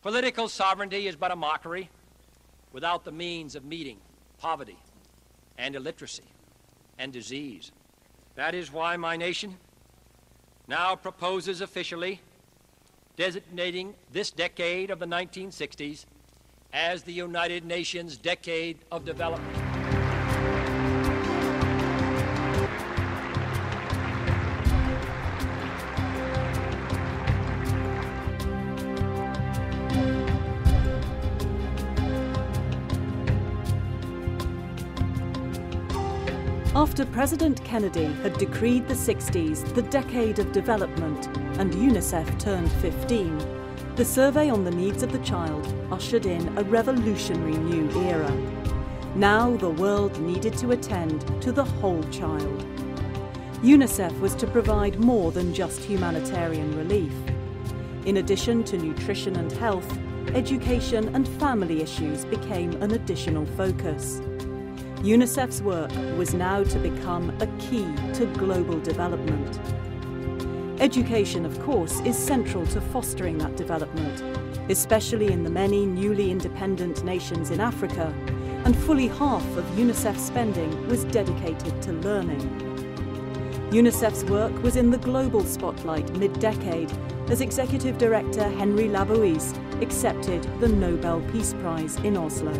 Political sovereignty is but a mockery without the means of meeting poverty and illiteracy and disease. That is why my nation now proposes officially designating this decade of the 1960s as the United Nations Decade of Development. After President Kennedy had decreed the 60s the decade of development and UNICEF turned 15, the survey on the needs of the child ushered in a revolutionary new era. Now the world needed to attend to the whole child. UNICEF was to provide more than just humanitarian relief. In addition to nutrition and health, education and family issues became an additional focus. UNICEF's work was now to become a key to global development. Education, of course, is central to fostering that development, especially in the many newly independent nations in Africa, and fully half of UNICEF spending was dedicated to learning. UNICEF's work was in the global spotlight mid-decade as Executive Director Henry Labouisse accepted the Nobel Peace Prize in Oslo.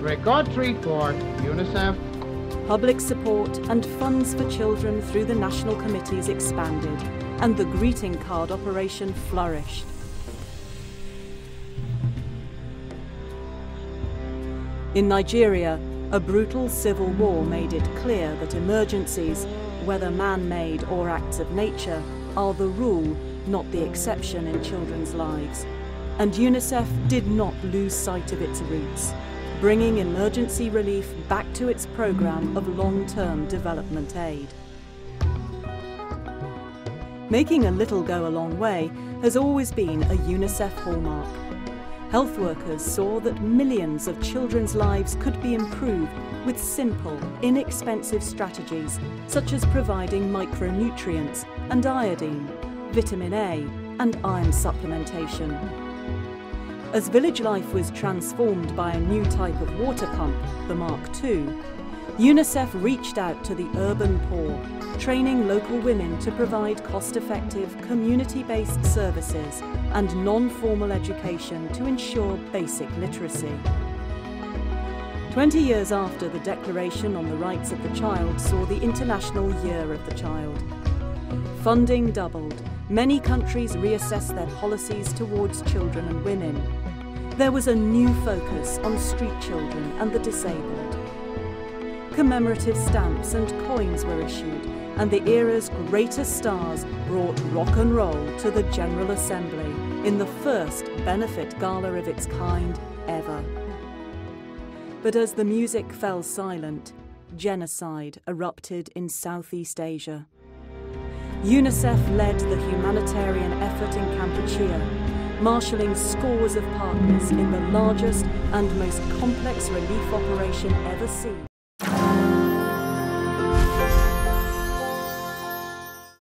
Trick or treat for UNICEF. Public support and funds for children through the national committees expanded, and the greeting card operation flourished. In Nigeria, a brutal civil war made it clear that emergencies, whether man-made or acts of nature, are the rule, not the exception in children's lives. And UNICEF did not lose sight of its roots, bringing emergency relief back to its program of long-term development aid. Making a little go a long way has always been a UNICEF hallmark. Health workers saw that millions of children's lives could be improved with simple, inexpensive strategies such as providing micronutrients and iodine, vitamin A and iron supplementation. As village life was transformed by a new type of water pump, the Mark II, UNICEF reached out to the urban poor, training local women to provide cost-effective, community-based services and non-formal education to ensure basic literacy. 20 years after the Declaration on the Rights of the Child saw the International Year of the Child. Funding doubled. Many countries reassessed their policies towards children and women. There was a new focus on street children and the disabled. Commemorative stamps and coins were issued, and the era's greatest stars brought rock and roll to the General Assembly in the first benefit gala of its kind ever. But as the music fell silent, genocide erupted in Southeast Asia. UNICEF led the humanitarian effort in Kampuchea, marshalling scores of partners in the largest and most complex relief operation ever seen.